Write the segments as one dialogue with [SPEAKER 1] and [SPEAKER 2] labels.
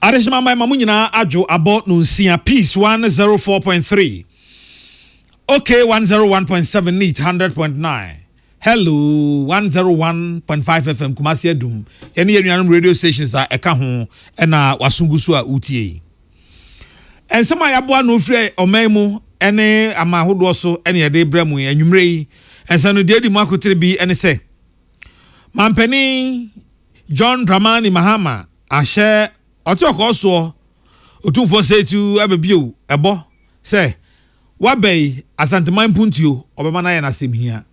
[SPEAKER 1] Adeshima my mamunyina ajo about nunsia peace 104.3. Okay, 101.7 neat 100.9. Hello 101.5 FM Kumasi Edum. Any radio stations are eka ho na wasungusu a utie. And some ayabwa no free omemu ene amahodo so ene ye de bremu anwumre yi. And sanu de di makotre bi ene se. Mampeni John Dramani Mahama ahye otoko so otumfo setu abebio ebo se wabei Ashanti man puntio obema na ye na sem hia.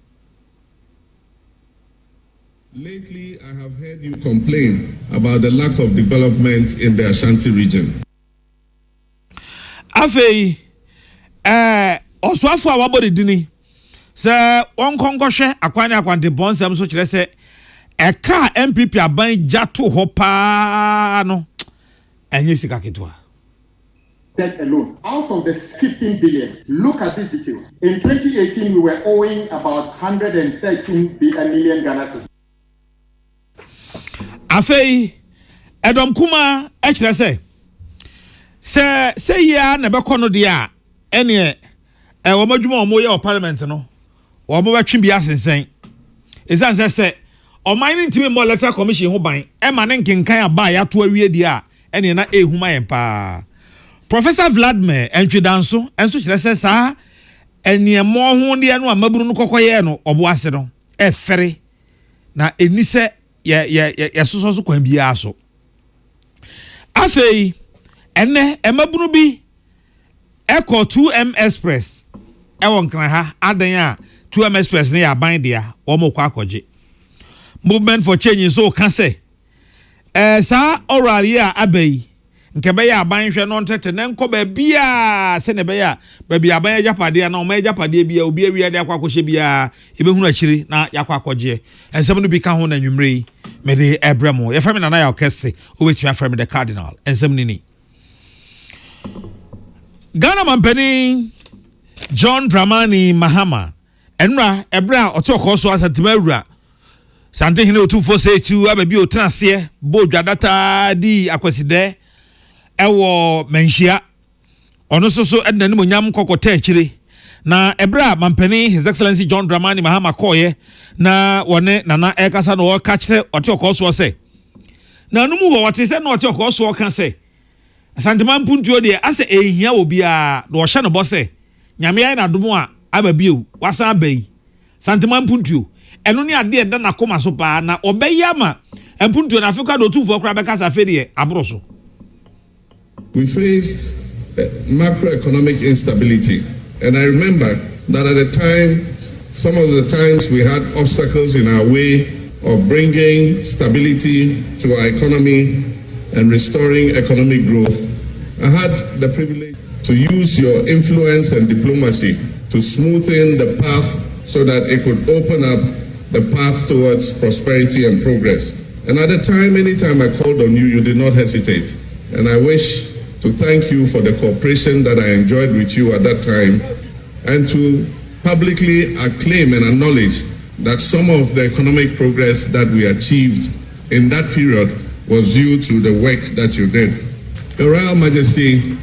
[SPEAKER 2] Lately, I have heard you complain about the lack of development in the Ashanti region.
[SPEAKER 1] Afei, oswafo awabodi dini. Se onkonkoshe akwani akwante bonsem so kire se eka MPP aban jato hopa no. Enye sika ketwa.
[SPEAKER 3] Debt alone, out of the 15 billion, look at these details. In 2018, we were owing about 113 million Ghana cedis.
[SPEAKER 1] Afei edom kuma ekire se ya na beko no dia ene wo madwuma o moye o parliament no wo mo betwe bia sensen esan se o mining team mo electoral commission ho ban e ma ne nkenkan aba ya to awie dia ene na ehuma yen pa Professor Vladimir entwedanso enso kire se sa ene mo ho de no amaburu no kokoye no obo ase no e fere na enise ya so kwan bia so afei ene emabunu bi eko 2M Express won kan ha adan a 2M Express ne ya ban dia wo mo kwa akoje movement for change so kan say sa oral ya abai nke be ya ban hwe no ntete ne nko ba bia se ne be ya ba bia ban ya japade na o ma japade bia obi awia de akwa akohye bia ebehunu akiri na yakwa akoje ensem no bi ka ho na nwumre me de ebremo ye fami na na ya okese obetumi aframe the cardinal ensem nini Ghana mampeni John Dramani Mahama enra ebra otoko so asantemawura sante hene otufo setu ababi otenase bo dwadata di akwaside ewo menhia ono so ednanim onyam kokota akire na ebra mampeni His Excellency John Dramani Mahama koye na wone nana ekasa no ka kire otoko so se na numu wo wote se na otoko so ka se Santiman puntuo de ase ehia obia na wo hye no bose nyame ayi na domo a ababiu wasa abai Santiman puntuo eno ne ade eda na koma so pa na obeyama empuntuo na Africa do tufo kra beka sa fedie abroso.
[SPEAKER 2] We faced macroeconomic instability, and I remember that at the time, some of the times we had obstacles in our way of bringing stability to our economy and restoring economic growth. I had the privilege to use your influence and diplomacy to smoothen the path so that it could open up the path towards prosperity and progress. And at the time, anytime I called on you, you did not hesitate. And I wish to thank you for the cooperation that I enjoyed with you at that time, and to publicly acclaim and acknowledge that some of the economic progress that we achieved in that period was due to the work that you did. Your Royal Majesty,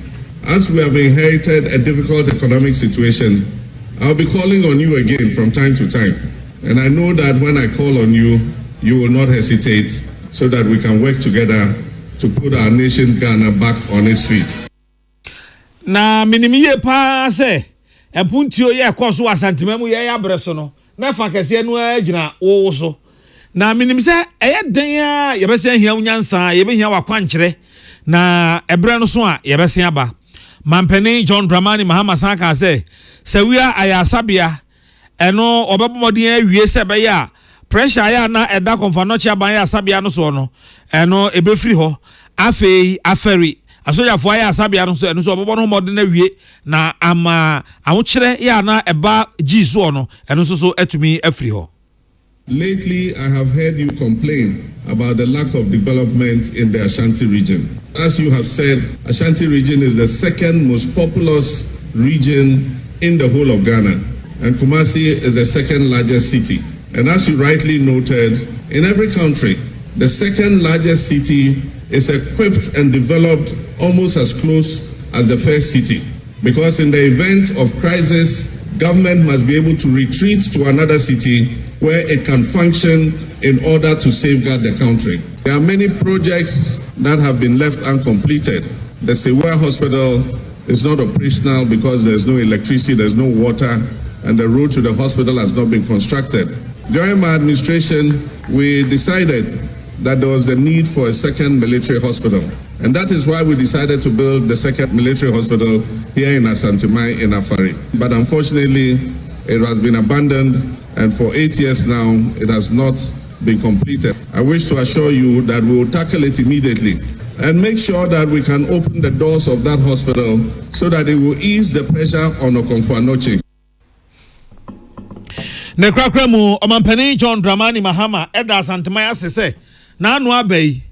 [SPEAKER 2] as we have inherited a difficult economic situation, I'll be calling on you again from time to time. And I know that when I call on you, you will not hesitate, so that we can work together to put our nation Ghana back on its feet.
[SPEAKER 1] Na minimiye pa se empuntio ye koso asantememu ye abreso no na fa kese no agina wo so na minimse eye den a ye bese hia unyansa ye be hia wakwankyere na ebre no so a ye bese aba mampeni John Dramani Mahama Saka se sewia ayasabia eno obebomodin awie se be ya pressure ya na eda konfanochi aban ya sabia no so no eno ebefiri ho afei aferi asoja fo ya sabia no so eno so obobo no modin awie na ama awokire ya na eba jiso no eno so atumi afiri ho.
[SPEAKER 2] Lately, I have heard you complain about the lack of development in the Ashanti region. As you have said, Ashanti region is the second most populous region in the whole of Ghana, and Kumasi is the second largest city. And as you rightly noted, in every country, the second largest city is equipped and developed almost as close as the first city. Because in the event of crisis, government must be able to retreat to another city where it can function in order to safeguard the country. There are many projects that have been left uncompleted. The Sewa Hospital is not operational because there's no electricity, there's no water, and the road to the hospital has not been constructed. During my administration, we decided that there was the need for a second military hospital. And that is why we decided to build the second military hospital here in Ashanti in Afari. But unfortunately, it has been abandoned, and for 8 years now, it has not been completed. I wish to assure you that we will tackle it immediately and make sure that we can open the doors of that hospital so that it will ease the pressure on Okonfo-Anokye.
[SPEAKER 1] Nekrakremu Omampani John Dramani Mahama Eda Santimaya se na anu abai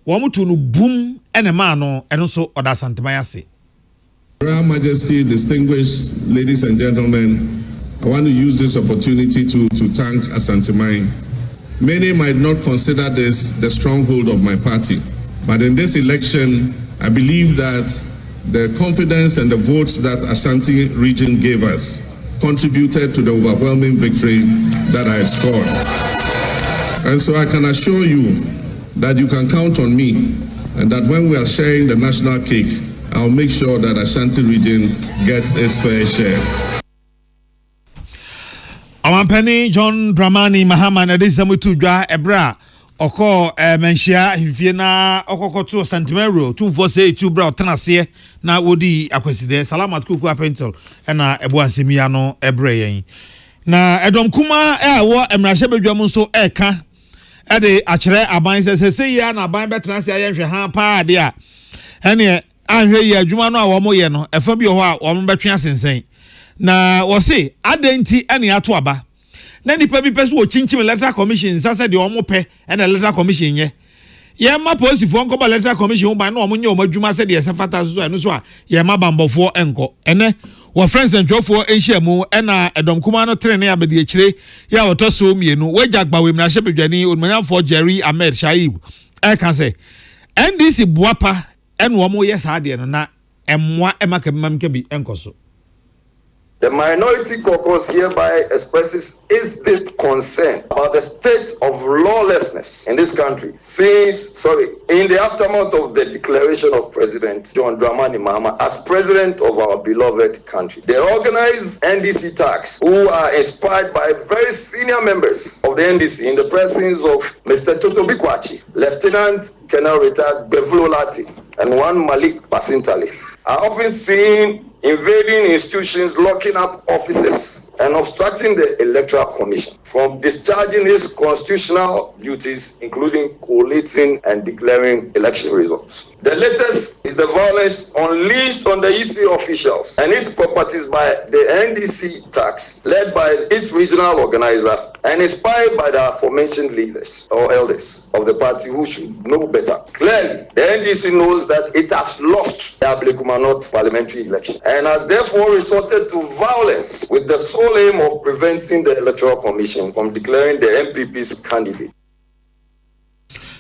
[SPEAKER 1] wo mutu no boom ene ma no eno so Oda Santimaya se.
[SPEAKER 2] Royal Majesty, distinguished ladies and gentlemen, I want to use this opportunity to thank Ashanti. Many might not consider this the stronghold of my party, but in this election, I believe that the confidence and the votes that Ashanti region gave us contributed to the overwhelming victory that I scored. And so I can assure you that you can count on me, and that when we are sharing the national cake, I'll make sure that Ashanti region gets its fair share.
[SPEAKER 1] Omampani John Dramani Mahama na disamutu dwa ebra oko menhia hifie na okokoto santimero 248 bra otenase na wodi akwaside salamat kuku apentel na ebo ansemia no ebre yen na edom kuma wo emrahye bedwam nso eka ede akere aban sesese ya na aban betenase ayenhwe ha pa ade a ene anhwe yi adwuma no a wo moye no efa bi ho a wo betwe asensen na wo se adenti ene ato aba na nipa bi pese wo chinchim electoral commission sasa de omo pe ene electoral commission ye ma police fo nko ba electoral commission ba na omo nye omadwuma se de sefata so eno so a ye ma bambofo enko ene wo friends and jofo enhyiamu ena edom kuma no trene ya bede akire ya otoso mienu wajagba we mrahye bedwani onmanyafo Jerry Ahmed Shaib kan se NDC buapa ene omo ye sa de no na emwa emakemam ke bi enkoso.
[SPEAKER 4] The minority caucus hereby expresses its deep concern about the state of lawlessness in this country in the aftermath of the declaration of President John Dramani Mahama as president of our beloved country. The organized NDC tax, who are inspired by very senior members of the NDC in the presence of Mr. Toto Bikwachi, Lieutenant Colonel Retired Bevulolati, and one Malik Basintali, are often seen invading institutions, locking up offices, and obstructing the Electoral Commission from discharging its constitutional duties, including collating and declaring election results. The latest is the violence unleashed on the EC officials and its properties by the NDC tax, led by its regional organizer and inspired by the aforementioned leaders or elders of the party who should know better. Clearly, the NDC knows that it has lost the Ablekumanot parliamentary election and has therefore resorted to violence with the sole aim of preventing the Electoral Commission from declaring the MPP's candidate.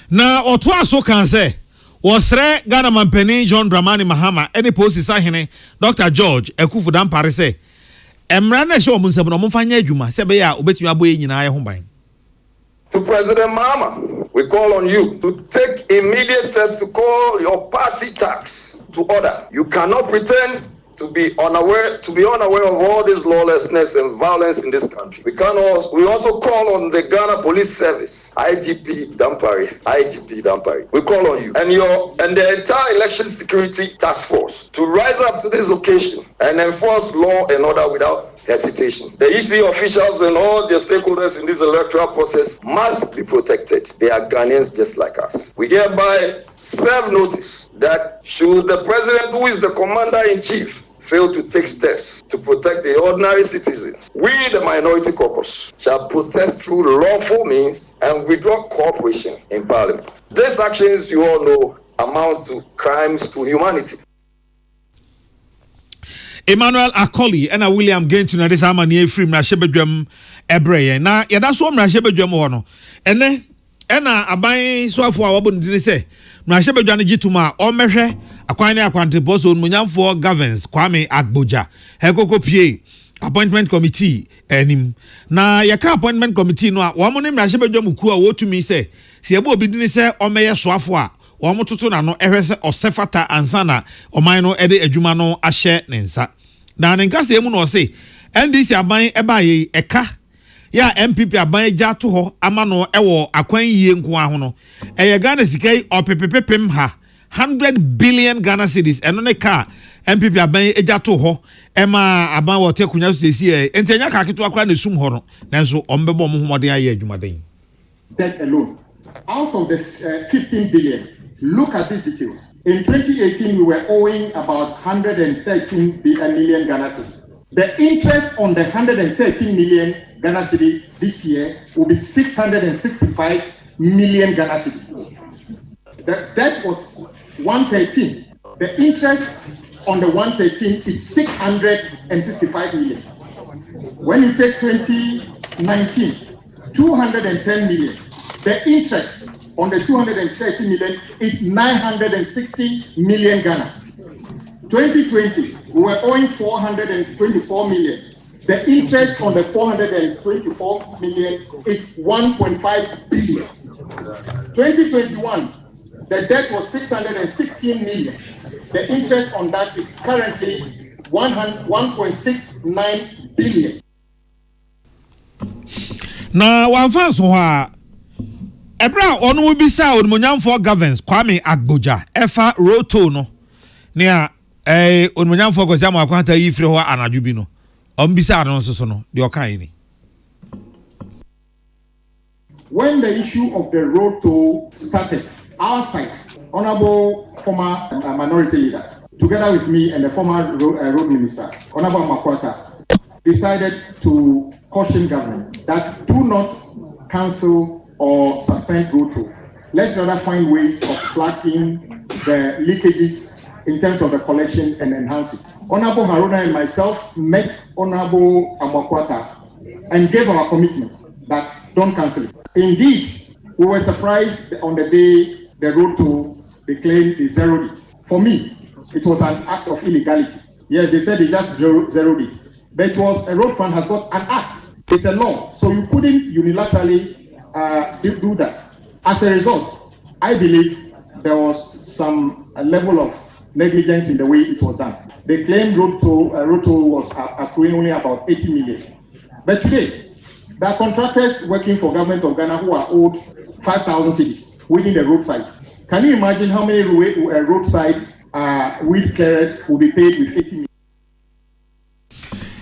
[SPEAKER 1] Na otwa so kan say Wasre Ghana Mampeni John Dramani Mahama any post is ahene Dr. George Ekufu Dampare say emra na show munsem no mfanya adwuma se be ya obetumi aboye nyina ye ho ban.
[SPEAKER 4] To President Mahama, we call on you to take immediate steps to call your party tax to order. You cannot pretend to be unaware of all this lawlessness and violence in this country. We also call on the Ghana Police Service, IGP Dampari. We call on you and the entire election security task force to rise up to this occasion and enforce law and order without hesitation. The EC officials and all the stakeholders in this electoral process must be protected. They are Ghanaians just like us. We hereby serve notice that should the president, who is the commander-in-chief, fail to take steps to protect the ordinary citizens, we, the minority caucus, shall protest through lawful means and withdraw cooperation in Parliament. These actions, you all know, amount to crimes to humanity.
[SPEAKER 1] Emmanuel Akoli and William Gaintu na desa amani free mrahye bedwam ebreye na yada so mrahye bedwam ho no ene ena aban so afo a wabo ndine se na hye badwa ne gituma o mehwe akwan ne akwantebo so munyamfo governs Kwame Agboja hekoko pie appointment committee enim na yaka appointment committee no a wo mo ne mrahye badwa muku a wotumi se se ebe obi dine se o meye so afo a wo mo toto na no ehwe se osefata ansana oman no ede adwuma no ahye ne nsa na ne nkase mu no se NDC aban eba ye eka ya MPP aban ja to ho ama no ewo akwan yie nko aho no eye Ghana sikai opepepepem ha 100 billion Ghana cedis eno ne ka MPP aban eja to ho ema aban wo te kunya sesi entenya ka keto akra na sum ho no nanso ombebo mo homode aye adwumaden.
[SPEAKER 3] Debt alone out of the 15 billion. Look at these details. In 2018 we were owing about 113 million Ghana cedis. The interest on the 113 million Ghana cedi this year will be 665 million Ghana cedi. The debt was 113. The interest on the 113 is 665 million. When you take 2019, 210 million. The interest on the 230 million is 960 million Ghana. 2020, we were owing 424 million. The interest on the 424 million is 1.5 billion. 2021, the debt was 616 million. The interest on that is currently 1.69 billion.
[SPEAKER 1] Na wanfa so ha ebra onu mo bisa onmonyamfo governs Kwame Agboja efa roto no ne onmonyamfo ko jama akwanta yi firi ho anadwo bi no ombisa no so no de okan ni.
[SPEAKER 3] When the issue of the road toll started, our side, Honorable former minority leader, together with me and the former road minister, Honorable Makwata, decided to caution government that do not cancel or suspend road toll. Let's rather find ways of plugging the leakages in terms of the collection and enhance it. Honorable Haruna and myself met Honorable Amakwata and gave our commitment that don't cancel it. Indeed, we were surprised on the day the road toll declared they zeroed it. For me, it was an act of illegality. Yes, they said they just zeroed it. But it was a road fund has got an act. It's a law. So you couldn't unilaterally do that. As a result, I believe there was some level of negligence in the way it was done. They claimed road toll was accruing only about 80 million. But today, there are contractors working for government of Ghana who are owed 5,000 cedis within the roadside. Can you imagine how many roadside weed clearers will be paid with 80 million?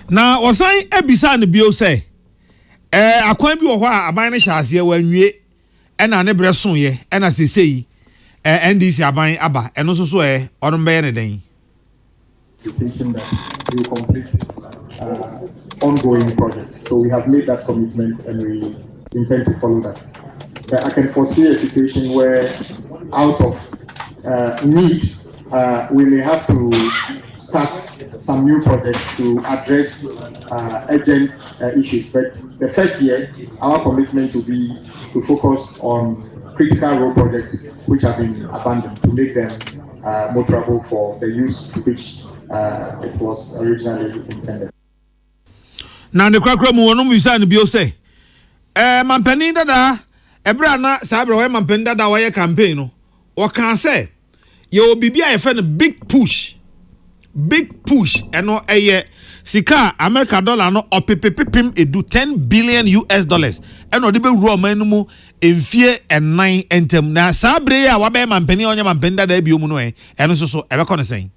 [SPEAKER 1] Na osan ebisa ne bio say akwan bi wo ho a aban ne hyase wanwie na ne bre so ye na sesei NDC aban aba eno so onon be ne den.
[SPEAKER 3] That we complete ongoing projects. So we have made that commitment and we intend to follow that. But I can foresee a situation where out of need, we may have to start some new projects to address urgent issues. But the first year, our commitment will be to focus on critical road projects which have been abandoned to make them motorable for the use to which it was originally intended.
[SPEAKER 1] Na ne kwakra mu wonum bisa ne bio say mampani dada ebra na sabra we mampani dada wa ye campaign no o kan say ye obibia ye fe no big push eno eye sika America dollar no opepepepim edu $10 billion eno de be wuro man mu emfie enan entem na sabre ya wa be mampani onye mampani dada bio mu no eno so ebe ko ne sen.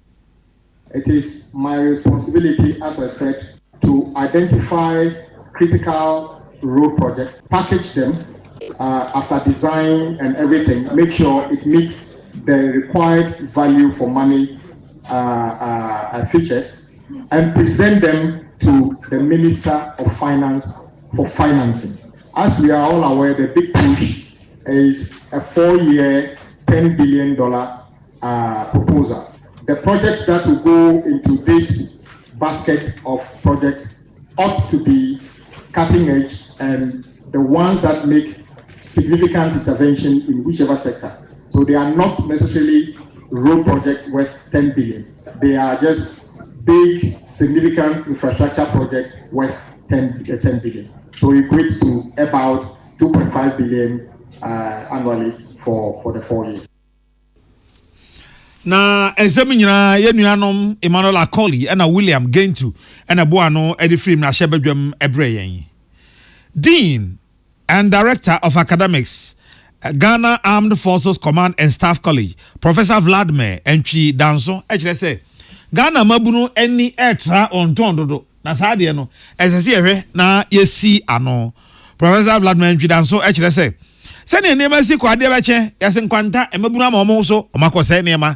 [SPEAKER 3] It is my responsibility, as I said, to identify critical road projects, package them after design and everything, make sure it meets the required value for money features, and present them to the Minister of Finance for financing. As we are all aware, the big push is a 4-year, $10 billion proposal. The projects that will go into this basket of projects ought to be cutting edge, and the ones that make significant intervention in whichever sector. So they are not necessarily road projects worth 10 billion. They are just big, significant infrastructure projects worth 10 billion. So it equates to about 2.5 billion annually for the 4 years.
[SPEAKER 1] Na examina yenuanom Emmanuel Akoli and William Gentu and Abuano Edifrim na Shebedwem Ebreyen. Dean and Director of Academics, Ghana Armed Forces Command and Staff College, Professor Vladimir Entry Danso, say Ghana mabunu any extra on Tondodo. Na sadia no, SSC na yesi ano. Professor Vladimir Entry Danso, say Sani nema si kwa de beche yasin kwanta emebuna ma omo so makose nema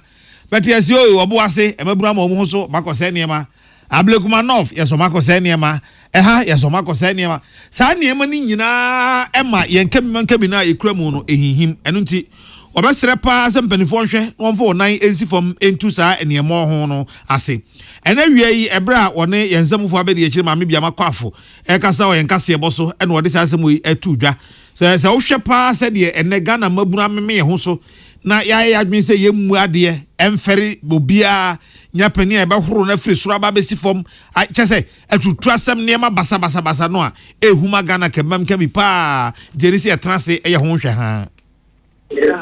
[SPEAKER 1] but yesi o obuase emebuna ma omo so makose nema ablekuma north yeso makose nema eha yeso makose nema sa nema ni nyina ema yenkemi na ekramu no ehihim enu nti obesere pa se mpanifo nhwe wonfo nan ensi fom entu sa enemo ho no ase ena wie yi ebra wone yensamfo abede ekire ma mebia makwafo ekasa o yenkase eboso ena wode sa asemu etu dwa se wo hwe pa se de ene Ghana mabuna meme ho so na ya adwen se yemmu ade emfere bobia nyapani e behoro na firi soro aba besi fom chese atutu asem nema basa no a ehuma Ghana kebam kemi pa jerisi etrase eye ho hwe ha.
[SPEAKER 5] There's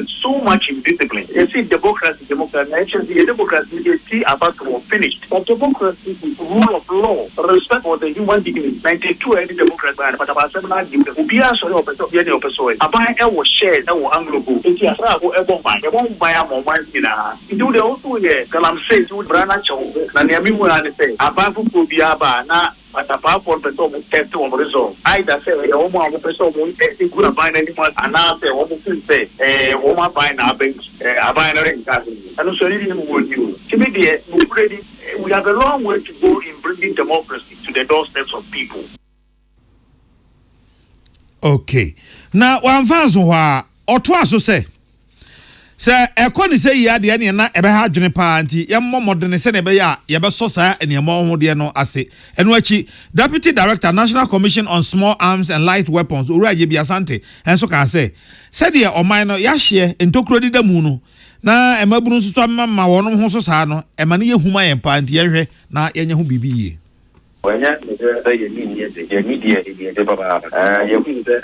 [SPEAKER 5] so much indiscipline. You see, democracy, actually, democracy is about to finish. But democracy is rule of law, respect for the human dignity. 92 any democracy, but about 7 years, we are sorry, about our shares, our Anglo, it's a won't buy a moment. You do also here, Kalam says, you Brana Chow, and Yamimu, say, about Kubiaba, now. But apart from the top of test on result, I say a woman of person won't take good buy anyone, and now say, what say, a woman buying our bench, a binary cousin. And so, would you? To me, we have a long way to go in bringing democracy to the doorsteps of people.
[SPEAKER 1] Okay. Now, one fans who are or twice to say. Sir, Akan say ya de ne na ebe ha dwene pa anti ye mmomodene se ne be ya ye be so sa ene mo ho de no ase eno achi Deputy Director National Commission on Small Arms and Light Weapons Uraje bi Asante enso ka say said ye oman no ya hye entokuro di da mu no na emabunu so to mama wonom ho so sa no e ma ne ye huma ye pa anti ye hwe na ye nya ho bibi ye.
[SPEAKER 5] When you media, you can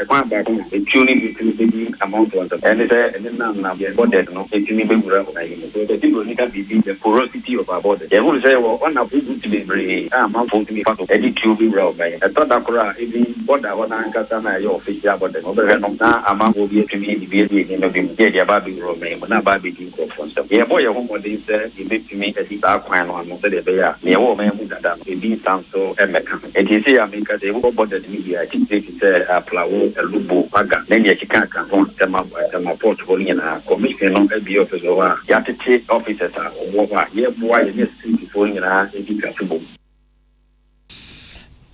[SPEAKER 5] one back tuning between amount of them, and then now border no tuning the people need to be the porosity of our border. They will say, well, on a good delivery, I'm not going to be part of any tubing road. I thought that even border one Ankasana, your official border, now amount will be to me immediately in the Baby road, but not Baby from stuff. Yeah, boy, your home is you make to me at the dark one on the Bay, near woman with that, it sounds so. And you see, I mean, because they will bother the media. I think they say a plow, a lubo, paga. Then you can't come them up portfolio and a commission on a office or you have to take officers or what? Yeah, boy, you just falling in a possible.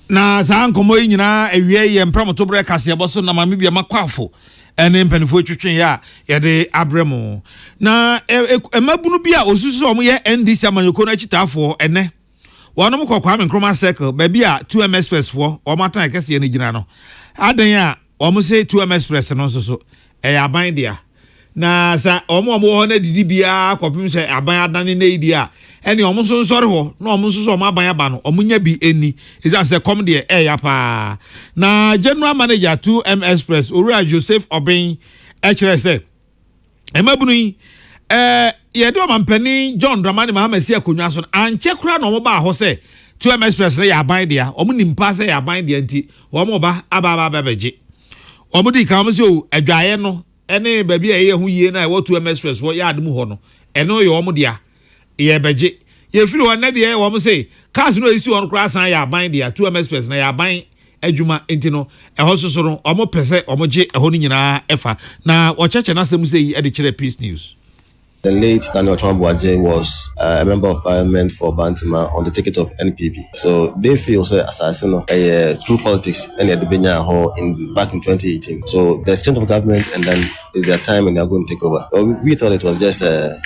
[SPEAKER 1] Na za nkomo nyina ewie ye mpram to bre kase boso na mamibia makwafo ene mpanifo twetwen ya ye de abremo na emabunu bia osusu omo ye NDC amanyoko na chitafo ene wonom Kwame Nkrumah circle baby a 2M Express for o matan kese ne gina no adan a o say 2M Express no so aban dia na sa o mo ho na didi bia kopim se aban adan ne idi a ene o mo so sori ho na o mo so o aban aba no o nya bi eni is as a come there ya pa na general manager 2M Express Owura Joseph Obin HRS emabunu yi ye do mampani John Dramani Mahama si akonwa so anche kura no mo ba ho se 2M Express na ya ban dia o mo nimpa se ya ban dia nti o mo ba aba beje o mo di kan mo se o adwaye no ene ba bia ye hu yie na e wo 2M Express wo ya ademu ho no ene o ye o mo dia ye beje ye firi ho na dia wo mo se cars no isi on kura san ya ban dia 2M Express na ya ban adwuma enti no e ho soso no o mo pese o mo je e ho ni nyina efa na o cheche na asem se yi e de kire Peace News.
[SPEAKER 6] The late Daniel Chombuaje was a member of parliament for Bantima on the ticket of NPP. So they feel assassin through politics and at the Benya back in 2018. So there's change of government and then is their time and they're going to take over. But we thought it was just a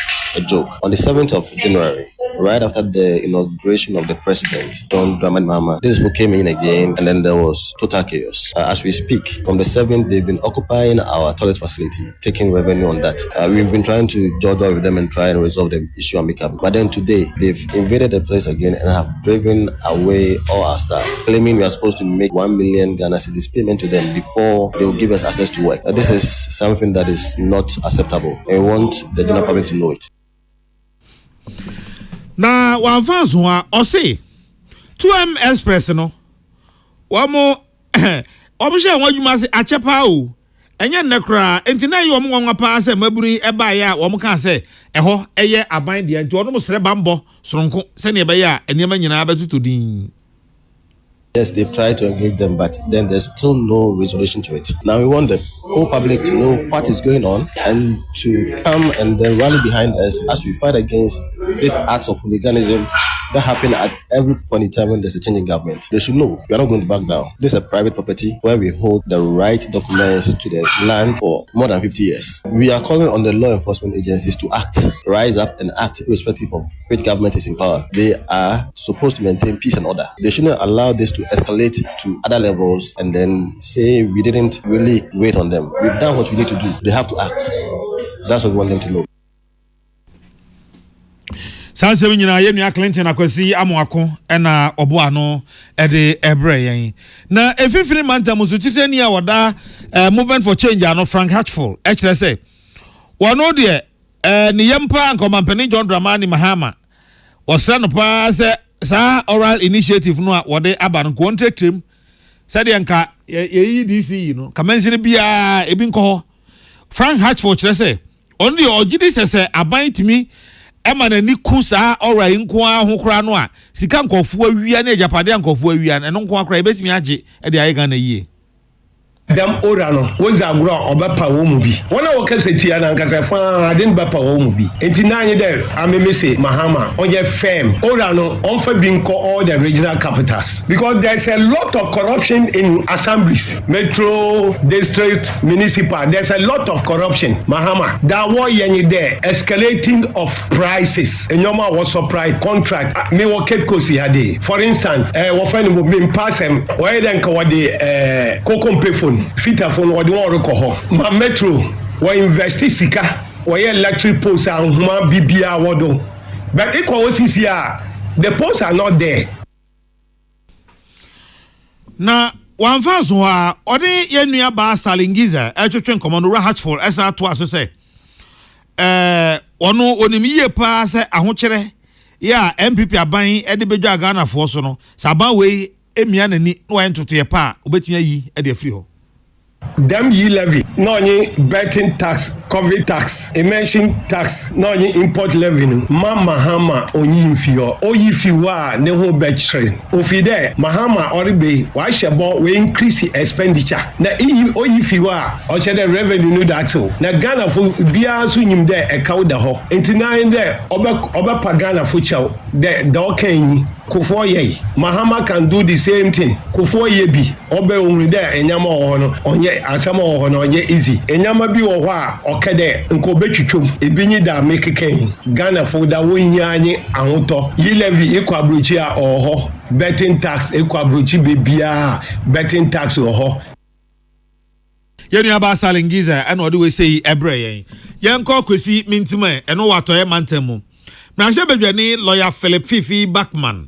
[SPEAKER 6] joke. On the 7th of January, right after the inauguration of the president, John Dramani Mahama, these people came in again, and then there was total chaos. As we speak, from the 7th, they've been occupying our toilet facility, taking revenue on that. We've been trying to judge with them and try and resolve the issue amicably. But then today, they've invaded the place again and have driven away all our staff, claiming we are supposed to make 1 million Ghana cedis payment to them before they will give us access to work. This is something that is not acceptable, and we want the general public to know it.
[SPEAKER 1] Now, one fans who are or say 2M Express no one more obviously what you must a chapao and yet necra and tonight you want pass a maburi ebaya or can say eho eye abind the and almost rebambo stronko send a baya and yaman to din.
[SPEAKER 6] Yes, they've tried to engage them, but then there's still no resolution to it. Now we want the whole public to know what is going on and to come and then rally behind us as we fight against these acts of hooliganism that happen at every point in time when there's a change in government. They should know we are not going to back down. This is a private property where we hold the right documents to the land for more than 50 years. We are calling on the law enforcement agencies to act, rise up and act irrespective of which government is in power. They are supposed to maintain peace and order. They shouldn't allow this to escalate to other levels and then say we didn't really wait on them. We've done what we need to do. They have to act. That's what we want them to know.
[SPEAKER 1] Sanse nyina ye nua Clinton akwasi amoako na oboano de ebre yen na efifiri manta musu titani a woda movement for change ano Frank Hatchful ekire say wono de ni yempa nkomampani John Dramani Mahama osra no pa se sa oral initiative no a wode aba no contract trim said yanka ye DC no kamensi bia ebi nko Frank Hatchful kire say on the ogidi se aban timi Emma ni kusa ora nko aho kra no a sika nkofo awia na ejapade nkofo awia na nko akra ebetimi age e de aye Ghana yie
[SPEAKER 7] Dam ora no woza agro obepa wo mu bi wona wo kasetia na nkasa fa adin bepa wo mu bi enti nanye de amemese Mahama onye firm ora no onfa bi nko all the regional capitals because there's a lot of corruption in assemblies, metro, district, municipal. There's a lot of corruption. Mahama that war yenye there escalating of prices enyoma was supply contract me wo keep kosi ade for instance wo fa ni mo me pass em wo eden ka wo de kokompe phone fita phone or the one ho ma metro we invest sika we electric poles and huma bibia wodo but it was here the poles are not there
[SPEAKER 1] na one fans who are ode ye nua ba salingiza etwetwe nkomo Hatchful esa to aso say ono onimiye pa se ahokere ya MPP aban e de bedwa Ghana fo so no saban we emia nani no entoto ye pa obetumi yi e de afri ho
[SPEAKER 7] them ye levy no any betting tax, COVID tax, emission tax, no any import levy. Mahama onyi infio, oyi fiwa ne ho betray. Ofi there, Mahama oribe wa shebo we increase expenditure. Na oyi fiwa o che the revenue no that so. Na Ghana fo bia so nyim there e kaw da ho. Enti na there oba pa Ghana fo chaw. The okanyi Kufo ye Mahama can do the same thing. Kufo ye bi obe onri there enyama ho no onye asama ho no onye easy. Enyama bi wo ho a okede nko betwitwom ebinyi da mekeken Ghana fo da wonyi anyi ahoto yi levy ekwabrochi a oho betting tax ekwabrochi bebia betting tax oho
[SPEAKER 1] yenu aba salingiza and odi we say ebre yen ko kwesi mintima eno watoye mantemu na hye bedwani lawyer Philip Fifi Backman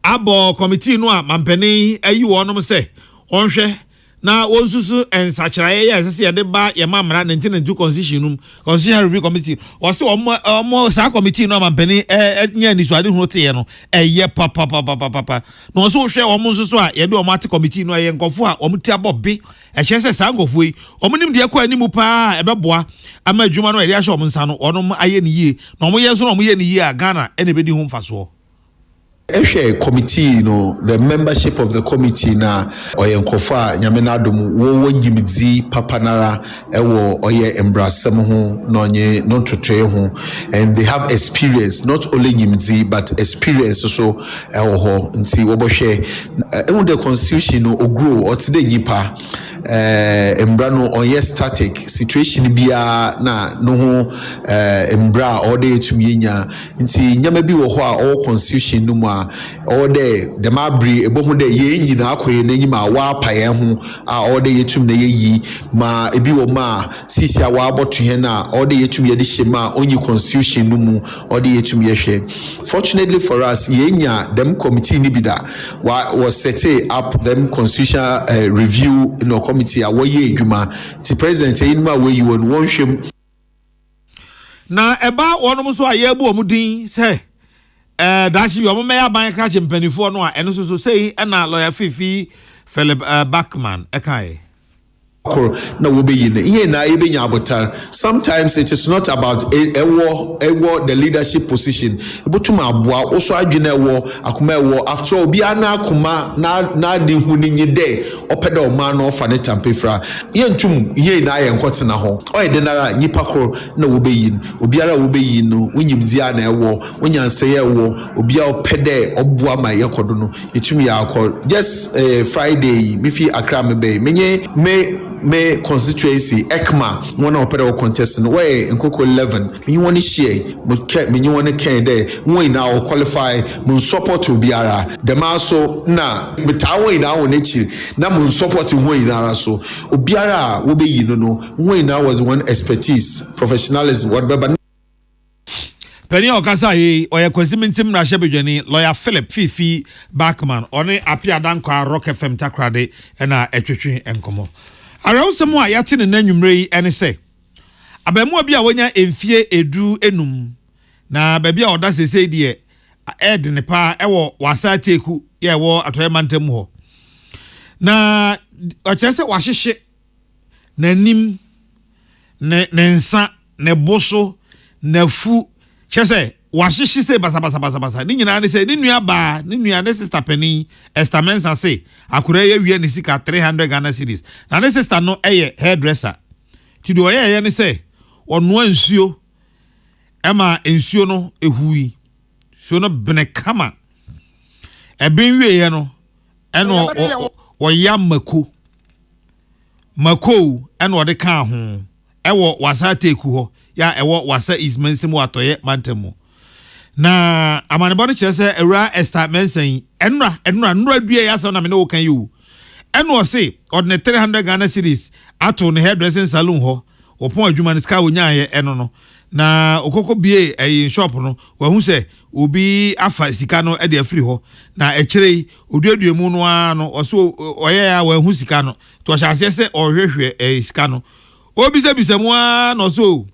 [SPEAKER 1] abo committee no a mampani ayi wonom se onhwe na wonsusu ensachiraye ya sese de ba ye mamra 1992 constitution review committee wose omo sa committee no mampani nya ni so ade hu te no eye papa no so hwe omo nsusu a ye de omo ate committee no ye nkofo a omo ti abobbe ehye se sa nkofo yi omo nim de kwa animu pa ebeboa ama adwuma no ye de ahye omo nsa no onom aye ni yie na omo ye so no omo ye ni yie a Ghana ene bedi hu mfaso
[SPEAKER 8] Ehwe committee the membership of the committee na oye nkofa nyame na adom wo nyimidzi papanara ewo oye embrasem ho na onye no totoe ho, and they have experience, not only nyimidzi but experience so ewo ho nti wo bohwe ewo the constitution no ogro otide nyipa embra no onye static situation bia na no ho embra ode etumi nya nti nyama bi wo ho a all constitution no mu all day the mabri ebomu de ye nyina akoye n'enyim a wa paye ho a all day yetum na yeyi ma ebi wo ma sisi a wa aboto he na all day yetum ye de hyema onyi constitution no mu all day yetum ye hwe. Fortunately for us ye nya them committee ni bida was set up them constitutional review committee a wo ye adwuma ti president eyinma we you won hwem
[SPEAKER 1] na eba wonom so ayebu omudin say dashi bi omo meya ban ka chempanifo no a eno so say na lawyer Fifi Philip Backman ekai
[SPEAKER 8] na wo be yin here na e be nya abotar. Sometimes it is not about ewo the leadership position ebotum aboa also adwene ewo akoma ewo after obi ana akoma na de huni nyide opeda o man no fa ne tampefra yentum here na ye nkotena ho oye de na nyipa kro na wo be yin obiara wo be yin no wonyimdi ana ewo wonyanse ye ewo obia opede oboa ma ye kodo no etumi ya akọ just Friday me fi Accra me be me constituency Ekma one opera contest no way nkoko 11 me woni share me woni ken there we now qualify mun support obiara dem aso na betawo ina won echi na mun support we ina so obiara wo be yi no we now was one expertise professionalism whatever
[SPEAKER 1] Penny Okasa ye oye kwesimintim na shebedwani lawyer Philip Fifi Backman one apia dankwa Rock FM takrade na etwetwe enkomo arawsem a yate ne nanwumre yi ene se abemu bi a wonya emfie edu enum na ba bia oda sese de ed ne pa ewo wasa teku ye wo atoyemantam ho na ochese wahihye nanim ne nsa ne boso na fu chese wahihye se basa ni nyina ne se ni nua ba ni nua ne sister Penny Esther Mensa se akura ye wie ne sika 300 Ghana cedis na ne sister no eye hairdresser ti do ye ne se onu ansuo ema ensuo no ehui so no bene kama eben wie ye no eno o ya mako eno de ka ho ewo wasa teku ho ya ewo wasa ismensim watoye mantemu na amanebo no kyerese ewura Esther Mensen enra due ya so na me no kan you eno se ordinary 300 Ghana cedis ato ne hairdressing salon ho opon adwuma ne ska wonya ye eno no na okoko bie shop no wahu se obi afa sika no e de afiri ho na ekirei oduadue mu no ano oso oye ya wahu sika no to hyase se ohwehwe sika no obi se bisemu no so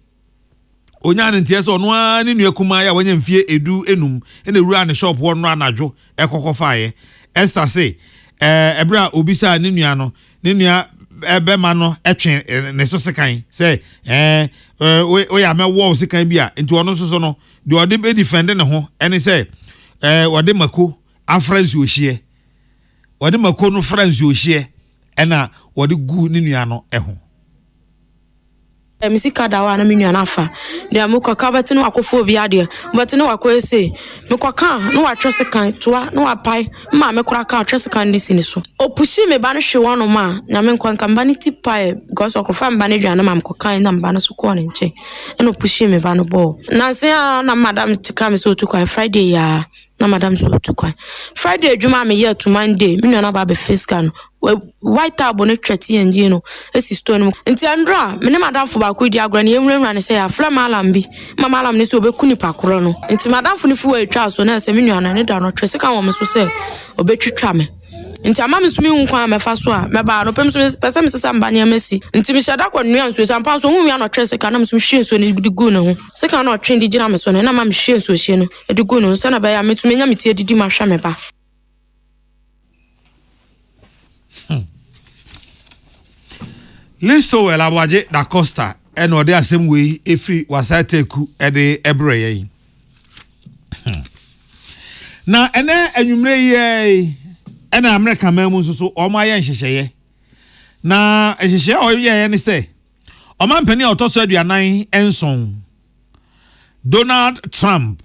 [SPEAKER 1] onya ne ntie so no ani nua kuma ya wanya mfie edu enum ene rura ne shop wo no anadwo ekokofaaye Esther se ebra obisa ne nua no ne nua ebema no etwe ne so sekan se o ya me wo sekan bia enti ono so no de ode be defend ne ho ene se ode mako afrance ohie ode mako no france ohie ena ode gu ne nua no eho
[SPEAKER 9] Misika dawa na minua na afa de amukaka beti no akofo bi ade beti no akoese mekaka no atwese kan toa no apai ma mekora ka atwese kan disi ni so opushi me ba no hwe wono ma na me nkwanka mba ni tipai because okofa mba ne dwane ma mkokan na mba no so ko ne nche eno opushi me ba no bo na se na madam tikra me so to kwa Friday ya na madam so to kwa Friday adwuma me year to Monday minua na ba be face kan white tab on a tretty and no, a sister. And Tiandra, me madam for Bakudi Agran, and say a flamalambi, Mamma Lam Nisso Kunipa Corono. And Madame Funifu a child, so now a million and a down or Tressica woman so say, or betray tramme. And Tamam's me unquam a faswa, my bar, no pencils, Pessam's Sambania Messi, and Timishadako nuance with some pounds whom we are not Tressica, some machines so need the guno. Second or train the Jamison, and I'm machines so she, a duguno, son of a met me, did you my shameba.
[SPEAKER 1] Listo wela waje da Costa eno de asem we efri wasateku ede ebreye na ene anwumre ye ena America man mu so o ma ye nhyehyeye na nhyehyeye o ye ne se o man pani otoso aduanan enson Donald Trump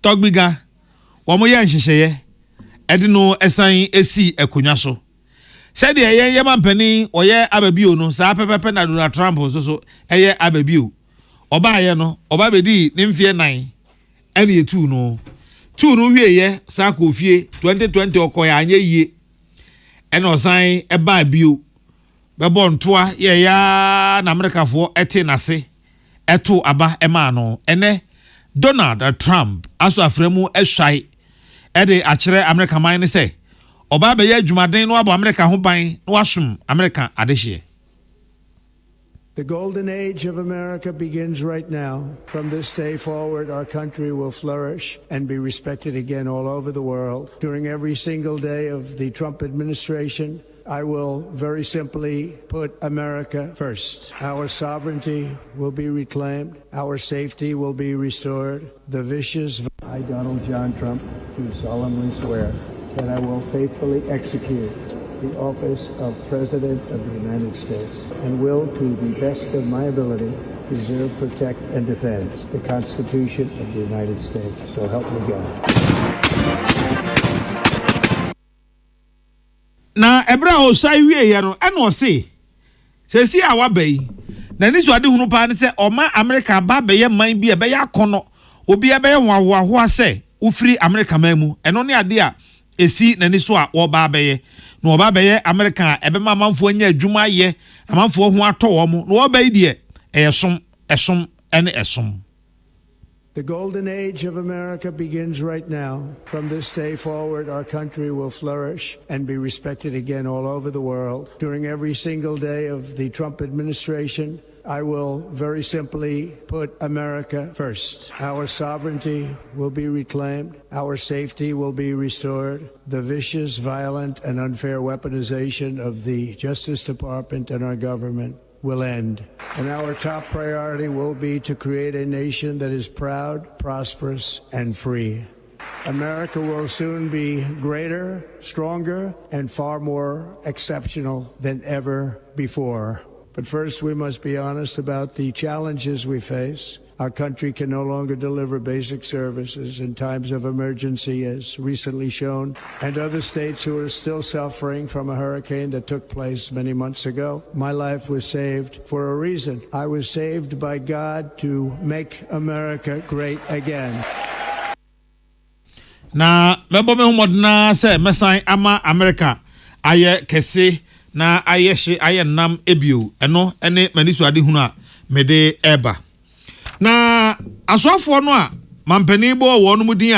[SPEAKER 1] togbiga wo mo ye nhyehyeye edi no esan esi akonya so said ye man pani o ye ababio no sa pepepe na Donald Trump so eye ababio oba ye no oba bedi ne mfie 9 ene etu no wie ye sa ko fie 2020 okoya anye yie ene osan eba bio bebo ntoa ye ya na America fo ete nase eto aba ema no ene Donald Trump aso afremu ehwai ede akere America man ne se oba be ye adwumaden no abo America ho ban no asum America adehye.
[SPEAKER 10] The golden age of America begins right now. From this day forward, our country will flourish and be respected again all over the world. During every single day of the Trump administration, I will very simply put America first. Our sovereignty will be reclaimed. Our safety will be restored. The vicious... I, Donald John Trump, do solemnly swear that I will faithfully execute the office of President of the United States and will, to the best of my ability, preserve, protect, and defend the Constitution of the United States. So help me God.
[SPEAKER 1] Na ebra o sai wie ye no eno se si awa bai na ni so ade hunu pa ne se oma America ba be ye man bi e be ya kono obi e be ye ho ase ufiri America man mu eno ne ade a esi na ni so a wo ba be ye no oba be ye America ebe ma manfo anya adwuma ye amanfo ho ato wo mu no oba yi de esom ene esom.
[SPEAKER 10] The golden age of America begins right now. From this day forward, our country will flourish and be respected again all over the world. During every single day of the Trump administration, I will very simply put America first. Our sovereignty will be reclaimed. Our safety will be restored. The vicious, violent, and unfair weaponization of the Justice Department and our government will end. And our top priority will be to create a nation that is proud, prosperous, and free. America will soon be greater, stronger, and far more exceptional than ever before. But first, we must be honest about the challenges we face. Our country can no longer deliver basic services in times of emergency, as recently shown, and other states who are still suffering from a hurricane that took place many months ago. My life was saved for a reason. I was saved by God to make America great again.
[SPEAKER 1] Na mebo me humodna se mesan ama America aye kese na aye hye aye nam ebio eno ene manisu ade hunu a mede eba na asofo no a mampani bo wo no mudin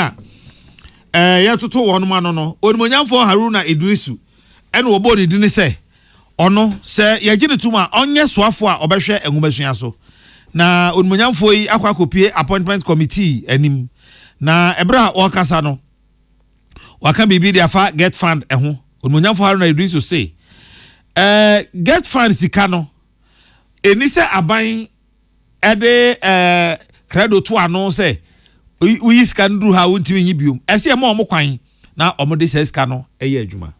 [SPEAKER 1] a yetoto wo no mano no onimonyamfo Haruna Idrisu ene wo bo ni din se ono se yagine tuma onye soafo a obehwe enwumasua so na onimonyamfo yi akwakopie appointment committee anim na ebra o kasa no waka bibi dia fa get fund eho onimonyamfo Haruna Idrisu say get fund sika no eni se aban ede credo to ano say we sika nduru ha wontimi nyi biom ese ma omo kwan na omo de sika no eye adwuma.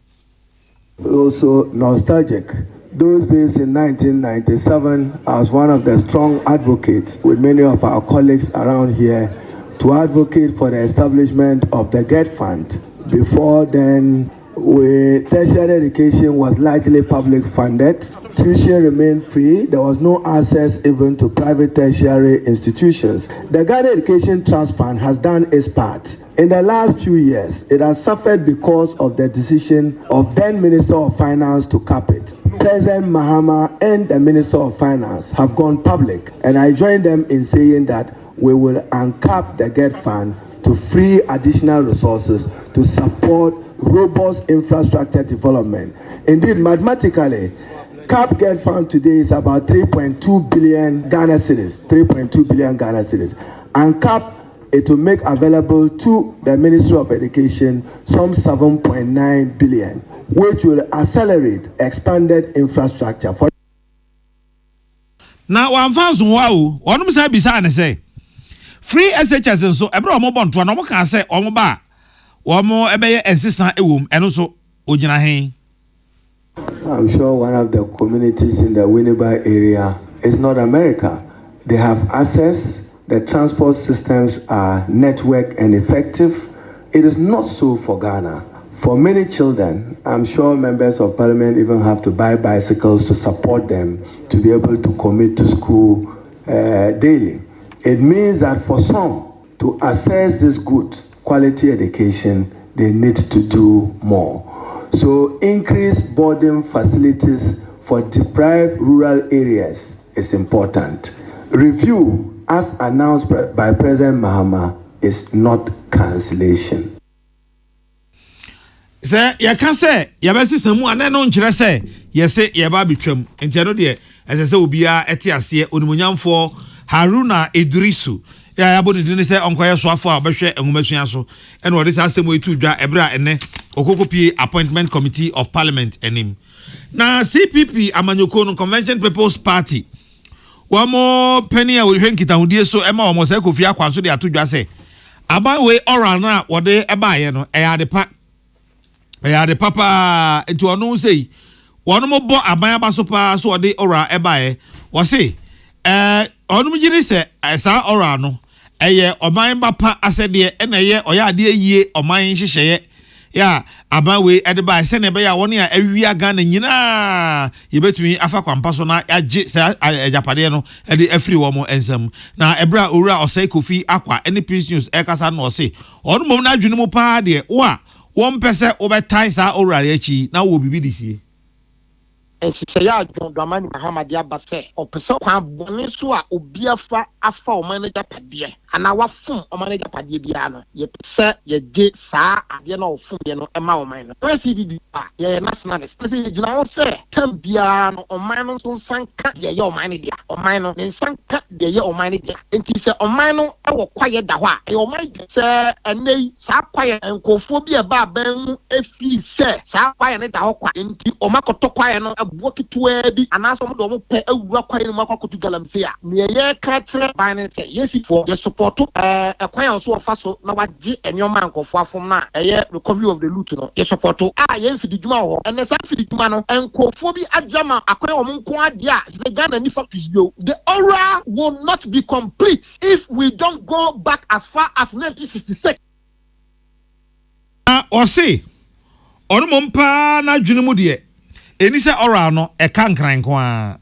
[SPEAKER 11] Also nostalgic. Those days in 1997, I was one of the strong advocates with many of our colleagues around here to advocate for the establishment of the GET Fund. Before then, tertiary education was largely public funded. Tuition remained free. There was no access even to private tertiary institutions. The Ghana Education Trust Fund has done its part. In the last few years, it has suffered because of the decision of then Minister of Finance to cap it. President Mahama and the Minister of Finance have gone public, and I join them in saying that we will uncap the GET Fund to free additional resources to support robust infrastructure development. Indeed, mathematically, cap GET Fund today is about 3.2 billion Ghana cedis, 3.2 billion Ghana cedis. And cap it will make available to the Ministry of Education some 7.9 billion, which will accelerate expanded infrastructure. For
[SPEAKER 1] now, one fans wow, one say beside say free SHS and so every moment one can say Omoba Wamo ebeye ensisa ewom eno so ogyina hen.
[SPEAKER 11] I'm sure one of the communities in the Winneba area is North America. They have access, the transport systems are networked and effective. It is not so for Ghana. For many children, I'm sure members of parliament even have to buy bicycles to support them to be able to commit to school daily. It means that for some to access this good quality education, they need to do more. So increase boarding facilities for deprived rural areas is important. Review, as announced by President Mahama, is not cancellation.
[SPEAKER 1] Say, you can say, you have some one and on say, yes, say, you have a bitrum, and Tano dear, as I say, will be a etiasia, Unimuniam for Haruna Idrisu. Ya abodi dini se onkoye so afo abehwe enwomasuaso ene wode sa asem we tu dwa ebra ene okokopie appointment committee of parliament enim na CPP amanyoko no convention people's party wamo penny a we hwenkita hudie so ema omo se kofi akwa so de atodwa se aban we oral na wode ebaaye no eyade papa enti ono sei wono mo bo aban abaso pa so wode oral ebaaye wo se ono mjiri se esa oral no eye oman bapa asede ena ye oya ade yie oman hyehyeye ya abawe edeba se ne be ya woni a awia Ghana nyina ye betumi afa kwampa so na age se ejapade no ede afiri wo mo ensam na ebra owura osai kofi akwa any news ekasa no se onu mom na adwene mu pa de wo a wo mpese obetai sa owura achi na wo bibi disie
[SPEAKER 12] and she say, "Ya John Dramani Muhammad Yabase, or Peso Bonisua, Obiafa, Afa, or manager Padia, and our fum or manager Padiano. Ye say, ye did, sir, and you know, fum, you know, a mine. Where's he? Ye nationalist. You know, say, Tembiano or Minos on Sanka, ye your manager, or Mino, and Sanka, ye your manager. And he said, or Mino, I will quiet the wa. Your mind, sir, and they, sa quiet and cophobia babem, if he said, sa quiet at the Hawk, and Omako to quiet. Walk it to where the and ask them to pay a rock in Mako to Galamsia. Near Catcher, Binance, yes, for your support to acquire so fast. Now, what G and your man go far from now. A year recovery of the Luton, your support to yes, the Jumao, and the Sanfi Jumano, and Kofobi Ajama, acquire Munquadia, the Ghana and you. The aura will not be complete if we don't go back as far as 1966.
[SPEAKER 1] Or say, Onumpa na Junimudie. Eni se ora no e kan kran kwa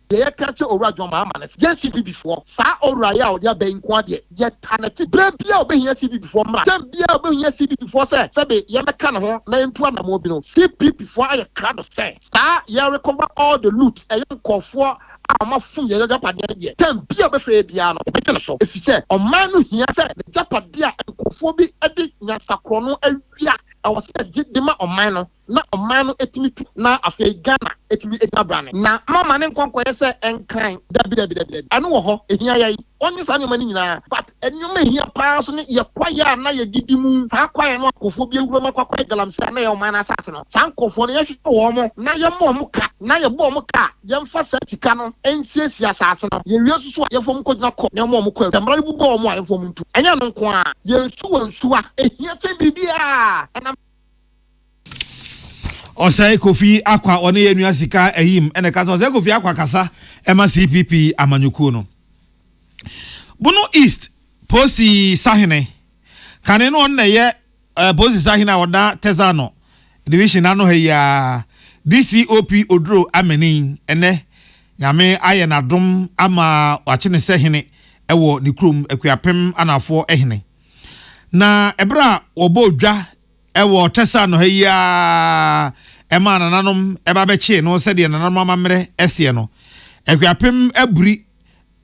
[SPEAKER 12] ye catch ora John Mahama yes CP before sa ora ya o dia ben kwa de ye tanati bra bia obe hia CP before mra dem bia obe hia CP before say be ye meka no ho na entu na mo bi no CP before aye crowd say sa ye recover all the loot e nkofo ama fun ye japade de dem bia be free bia no be tele so if say o man no hia say the japade a nkofo bi edi nyasakro no awia I was said Dima or Mino, not a man etimi na afe Ghana etimi etabran. Na mama ne nkwankwa say enkan dabi. Anu ho ehia yai. Only sanu mani nyina but enyo me hia pa so ne ye kwaya na ye didimu. Sa kwaya no akofo bi ewuro makwa galamsia na ye o man asase no. Sa nkofo ne yehwe wo mo na ye mo mo ka na ye bo mo ka ye mfa sa tika no ensiesie asase no. Ye wi susu ye fom kodina ko ne mo kwa. Tamra bu bo mo a ye fom ntu. Enya no nko a ye nsu a ehia te bibia.
[SPEAKER 1] Osai Kofi Akwa one ye nua sika ehim ene kasa Osai Kofi Akwa kasa ema CPP amanyuku no Bono East Posi Sahene kane no na ye Posi Sahene oda Tezano division ano he ya DCOP Odro Amenin ene nyame aye na dom ama wache ne sehene ewo ni krum akuapem anafo ehene na ebra obo dwa ewo Tezano he ya ema nananom eba beche no se de nananom amamre esie no akuapem aburi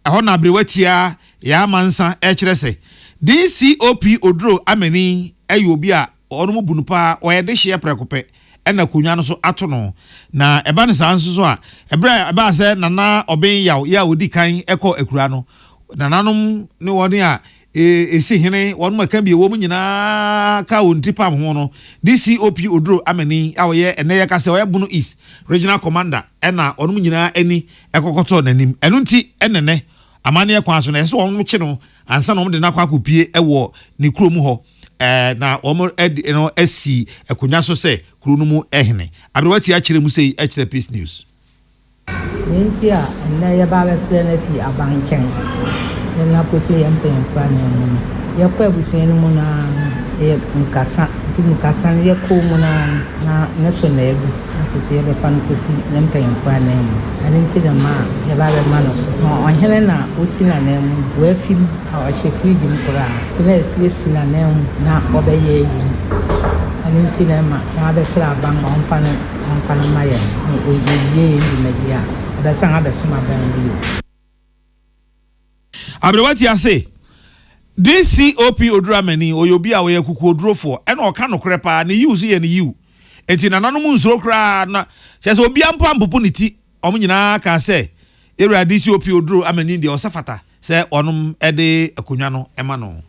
[SPEAKER 1] eho na abrewatia ya mansa ekire se DCOP Odro Ameni ayobi a onu bunupa oyede hye prekope ena konwa no so ato no na eba ne sanso so a ebra eba se nana oben ya odi kan ekọ akura no nananom ne woni a esi hene wonu maka bi wo mu nyina ka won tipa ho no DCOP Odro Ameni awoye ene ye kase oye bunu East Regional Commander ena onu nyina ani ekokoto nanim enu nti enene amane kwa so na ese wonu chi no ansa no de nakwa kopie ewo ne krom ho na omo esi akonya so se kuru no mu ehene abrewati akire mu sei akire Peace News
[SPEAKER 13] India na ya ba be se na fi abanken na ko se yam pen fa na mu ya kwa busen mu na e mukasa ya ko mu na so na ebu to se ya be fan ko si yam pen fa na mu ani ti da ma ya ba be ma no so on hele na o si na na mu we fi a she free jim kura tele si na na mu na obeye yi ani ti da ma be sra ban on fa na ma ya o ye yi media da san abe so ma ban bi
[SPEAKER 1] abrewati ase DCOP Odramani oyobi a we kuku odrofo e na oka no krepa ne use ye ne you enti nananom nsuro kra na se obi ampa mpopo ne ti om nyina ka se area DCOP Odro amani de osafata se onom ede akonwa no ema no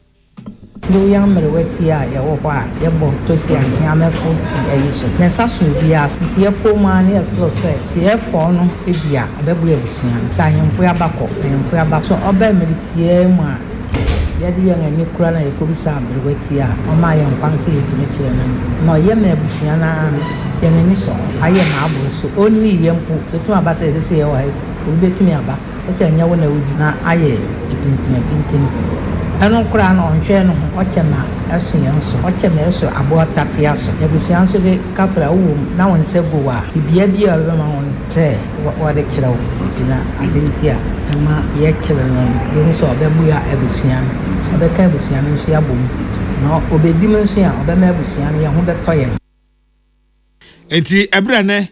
[SPEAKER 13] Tilo yang mereweti ya wo kwa ya bo to si ansia me fo si ayiso na saso bia ti e po ma ne e flo se ti e fo no e bia abebu e busia sa hemfo ya bako so oba meriti e ma ya di yang ni kura na e ko bi sa mereweti ya o ma ye nkwan se yetimi kire na no ye me busia na ye ni so aye na abo so oni ye mpo betu aba se se ye wa e betumi aba o se anya wo na wudi na aye pintin eno kura no nhwe no ochema aso yenso ochema eso abo tati aso ebusia nso de kafra wo na won se go wa bibia bia be ma won se wa de kirawo tina adentia ama ye kira no yo so be buya ebusia be ka ebusia no so abom no obedi menso ya obe ma ebusia no ye ho be toye
[SPEAKER 1] enti ebrene